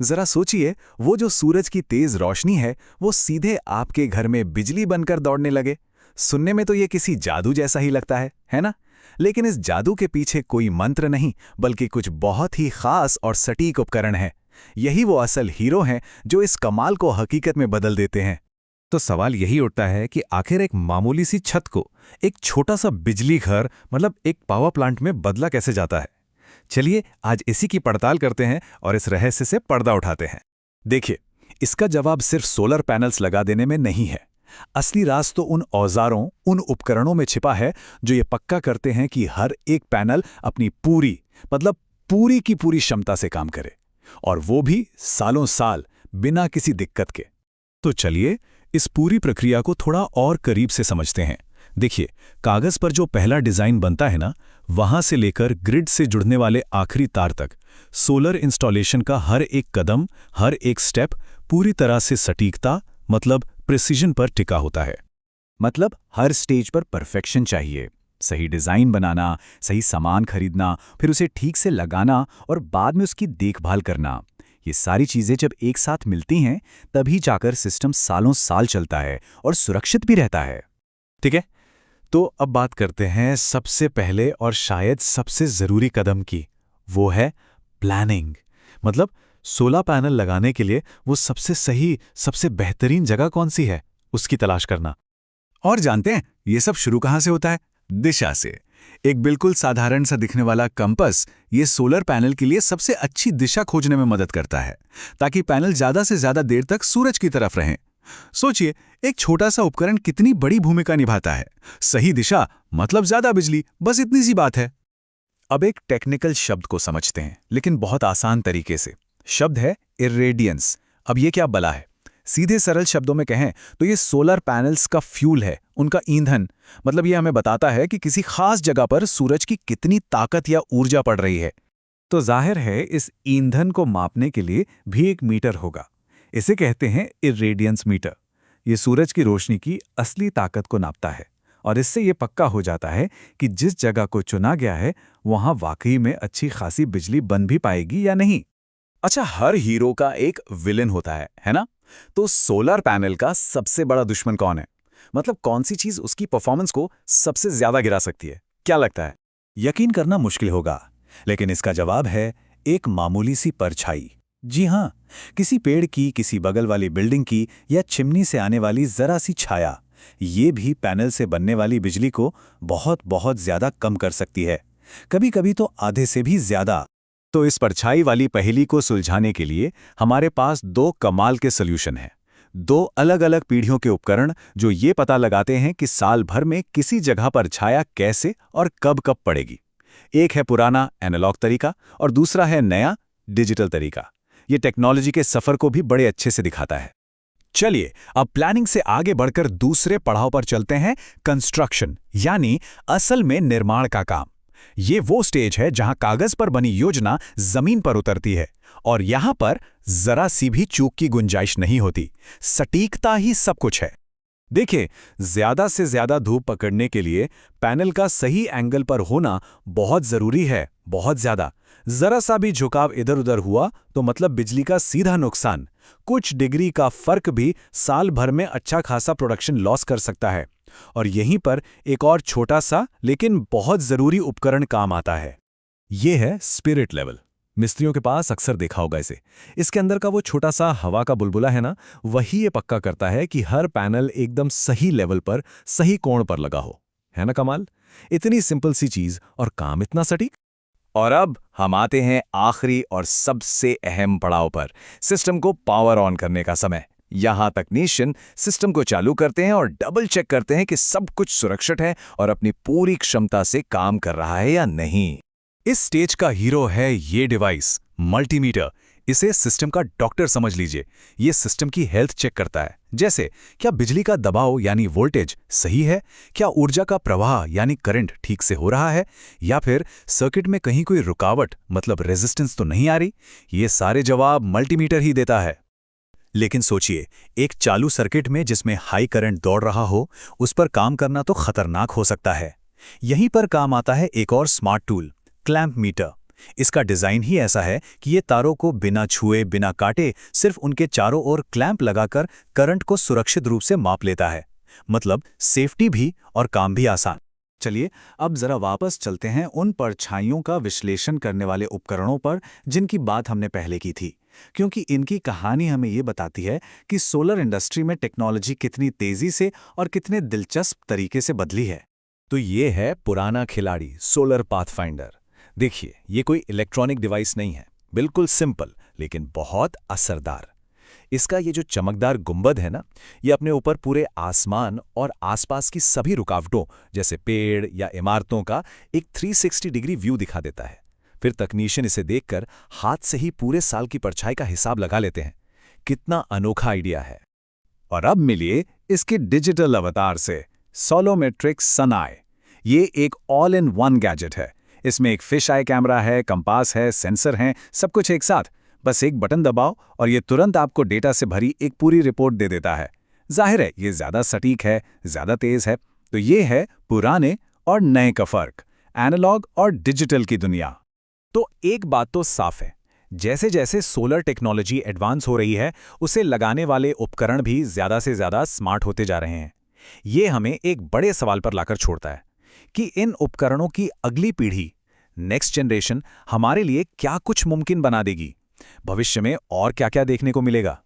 जरा सोचिए, वो जो सूरज की तेज रोशनी है वो सीधे आपके घर में बिजली बनकर दौड़ने लगे। सुनने में तो ये किसी जादू जैसा ही लगता है ना? लेकिन इस जादू के पीछे कोई मंत्र नहीं, बल्कि कुछ बहुत ही खास और सटीक उपकरण है। यही वो असल हीरो हैं जो इस कमाल को हकीकत में बदल देते हैं। तो सवाल यही उठता है कि आखिर एक मामूली सी छत को एक छोटा सा बिजली घर मतलब एक पावर प्लांट में बदला कैसे जाता है। चलिए आज इसी की पड़ताल करते हैं और इस रहस्य से पर्दा उठाते हैं। देखिए, इसका जवाब सिर्फ सोलर पैनल्स लगा देने में नहीं है। असली राज तो उन औजारों, उन उपकरणों में छिपा है जो ये पक्का करते हैं कि हर एक पैनल अपनी पूरी मतलब पूरी की पूरी क्षमता से काम करे, और वो भी सालों साल बिना किसी दिक्कत के। तो चलिए इस पूरी प्रक्रिया को थोड़ा और करीब से समझते हैं। देखिए, कागज पर जो पहला डिजाइन बनता है ना, वहां से लेकर ग्रिड से जुड़ने वाले आखिरी तार तक सोलर इंस्टॉलेशन का हर एक कदम, हर एक स्टेप पूरी तरह से सटीकता मतलब प्रिसीजन पर टिका होता है। मतलब हर स्टेज पर परफेक्शन चाहिए। सही डिजाइन बनाना, सही सामान खरीदना, फिर उसे ठीक से लगाना और बाद में उसकी देखभाल करना। ये सारी चीजें जब एक साथ मिलती हैं तभी जाकर सिस्टम सालों साल चलता है और सुरक्षित भी रहता है। ठीक है, तो अब बात करते हैं सबसे पहले और शायद सबसे जरूरी कदम की। वो है प्लानिंग। मतलब सोलर पैनल लगाने के लिए वो सबसे सही, सबसे बेहतरीन जगह कौन सी है, उसकी तलाश करना। और जानते हैं ये सब शुरू कहाँ से होता है? दिशा से। एक बिल्कुल साधारण सा दिखने वाला कंपास ये सोलर पैनल के लिए सबसे अच्छी दिशा खोजने में मदद करता है, ताकि पैनल ज्यादा से ज्यादा देर तक सूरज की तरफ रहें। सोचिए, एक छोटा सा उपकरण कितनी बड़ी भूमिका निभाता है। सही दिशा मतलब ज्यादा बिजली, बस इतनी सी बात है। अब एक टेक्निकल शब्द को समझते हैं, लेकिन बहुत आसान तरीके से। शब्द है इरेडियंस। अब ये क्या बला है? सीधे सरल शब्दों में कहें तो ये सोलर पैनल्स का फ्यूल है, उनका ईंधन। मतलब ये हमें बताता है कि किसी खास जगह पर सूरज की कितनी ताकत या ऊर्जा पड़ रही है। तो जाहिर है इस ईंधन को मापने के लिए भी एक मीटर होगा। इसे कहते हैं इरेडियंस मीटर। ये सूरज की रोशनी की असली ताकत को नापता है, और इससे ये पक्का हो जाता है कि जिस जगह को चुना गया है वहां वाकई में अच्छी खासी बिजली बन भी पाएगी या नहीं। अच्छा, हर हीरो का एक विलेन होता है ना? तो सोलर पैनल का सबसे बड़ा दुश्मन कौन है? मतलब कौन सी चीज उसकी परफॉर्मेंस को सबसे ज्यादा गिरा सकती है? क्या लगता है? यकीन करना मुश्किल होगा, लेकिन इसका जवाब है एक मामूली सी परछाई। जी हां, किसी पेड़ की, किसी बगल वाली बिल्डिंग की या चिमनी से आने वाली जरा सी छाया, ये भी पैनल से बनने वाली बिजली को बहुत बहुत ज्यादा कम कर सकती है, कभी कभी तो आधे से भी ज्यादा। तो इस परछाई वाली पहेली को सुलझाने के लिए हमारे पास दो कमाल के सॉल्यूशन हैं। दो अलग अलग पीढ़ियों के उपकरण जो ये पता लगाते हैं कि साल भर में किसी जगह पर छाया कैसे और कब कब पड़ेगी। एक है पुराना एनालॉग तरीका और दूसरा है नया डिजिटल तरीका। ये टेक्नोलॉजी के सफर को भी बड़े अच्छे से दिखाता है। चलिए अब प्लानिंग से आगे बढ़कर दूसरे पड़ाव पर चलते हैं, कंस्ट्रक्शन यानी असल में निर्माण का काम। ये वो स्टेज है जहां कागज पर बनी योजना जमीन पर उतरती है, और यहां पर जरा सी भी चूक की गुंजाइश नहीं होती। सटीकता ही सब कुछ है। देखिए, ज्यादा से ज्यादा धूप पकड़ने के लिए पैनल का सही एंगल पर होना बहुत जरूरी है, बहुत ज्यादा। जरा सा भी झुकाव इधर उधर हुआ तो मतलब बिजली का सीधा नुकसान। कुछ डिग्री का फर्क भी साल भर में अच्छा खासा प्रोडक्शन लॉस कर सकता है। और यहीं पर एक और छोटा सा लेकिन बहुत जरूरी उपकरण काम आता है। ये है स्पिरिट लेवल। मिस्त्रियों के पास अक्सर देखा होगा इसे। इसके अंदर का वो छोटा सा हवा का बुलबुला है ना, वही ये पक्का करता है कि हर पैनल एकदम सही लेवल पर, सही कोण पर लगा हो। है ना कमाल? इतनी सिंपल सी चीज और काम इतना सटीक। और अब हम आते हैं आखिरी और सबसे अहम पड़ाव पर, सिस्टम को पावर ऑन करने का समय। यहां तकनीशियन सिस्टम को चालू करते हैं और डबल चेक करते हैं कि सब कुछ सुरक्षित है और अपनी पूरी क्षमता से काम कर रहा है या नहीं। इस स्टेज का हीरो है ये डिवाइस, मल्टीमीटर। इसे सिस्टम का डॉक्टर समझ लीजिए। ये सिस्टम की हेल्थ चेक करता है। जैसे क्या बिजली का दबाव यानी वोल्टेज सही है, क्या ऊर्जा का प्रवाह यानी करंट ठीक से हो रहा है, या फिर सर्किट में कहीं कोई रुकावट मतलब रेजिस्टेंस तो नहीं आ रही। ये सारे जवाब मल्टीमीटर ही देता है। लेकिन सोचिए, एक चालू सर्किट में जिसमें हाई करंट दौड़ रहा हो, उस पर काम करना तो खतरनाक हो सकता है। यहीं पर काम आता है एक और स्मार्ट टूल, क्लैंप मीटर। इसका डिजाइन ही ऐसा है कि ये तारों को बिना छुए बिना काटे सिर्फ उनके चारों ओर क्लैंप लगाकर करंट को सुरक्षित रूप से माप लेता है। मतलब सेफ्टी भी और काम भी आसान। चलिए अब जरा वापस चलते हैं उन परछाइयों का विश्लेषण करने वाले उपकरणों पर जिनकी बात हमने पहले की थी, क्योंकि इनकी कहानी हमें ये बताती है कि सोलर इंडस्ट्री में टेक्नोलॉजी कितनी तेजी से और कितने दिलचस्प तरीके से बदली है। तो ये है पुराना खिलाड़ी सोलर पाथफाइंडर। देखिए, ये कोई इलेक्ट्रॉनिक डिवाइस नहीं है, बिल्कुल सिंपल लेकिन बहुत असरदार। इसका ये जो चमकदार गुंबद है ना, ये अपने ऊपर पूरे आसमान और आसपास की सभी रुकावटों जैसे पेड़ या इमारतों का एक 360 डिग्री व्यू दिखा देता है। फिर तकनीशियन इसे देखकर हाथ से ही पूरे साल की परछाई का हिसाब लगा लेते हैं। कितना अनोखा आइडिया है। और अब मिलिए इसके डिजिटल अवतार से, सोलोमेट्रिक्स सनाई। ये एक ऑल इन वन गैजेट है। इसमें एक फिश आई कैमरा है, कंपास है, सेंसर हैं, सब कुछ एक साथ। बस एक बटन दबाओ और ये तुरंत आपको डेटा से भरी एक पूरी रिपोर्ट दे देता है। जाहिर है ये ज़्यादा सटीक है, ज़्यादा तेज़ है। तो ये है पुराने और नए का फ़र्क, एनालॉग और डिजिटल की दुनिया। तो एक बात तो साफ है, जैसे जैसे सोलर टेक्नोलॉजी एडवांस हो रही है, उसे लगाने वाले उपकरण भी ज़्यादा से ज़्यादा स्मार्ट होते जा रहे हैं। ये हमें एक बड़े सवाल पर लाकर छोड़ता है कि इन उपकरणों की अगली पीढ़ी, नेक्स्ट जनरेशन, हमारे लिए क्या कुछ मुमकिन बना देगी। भविष्य में और क्या क्या देखने को मिलेगा।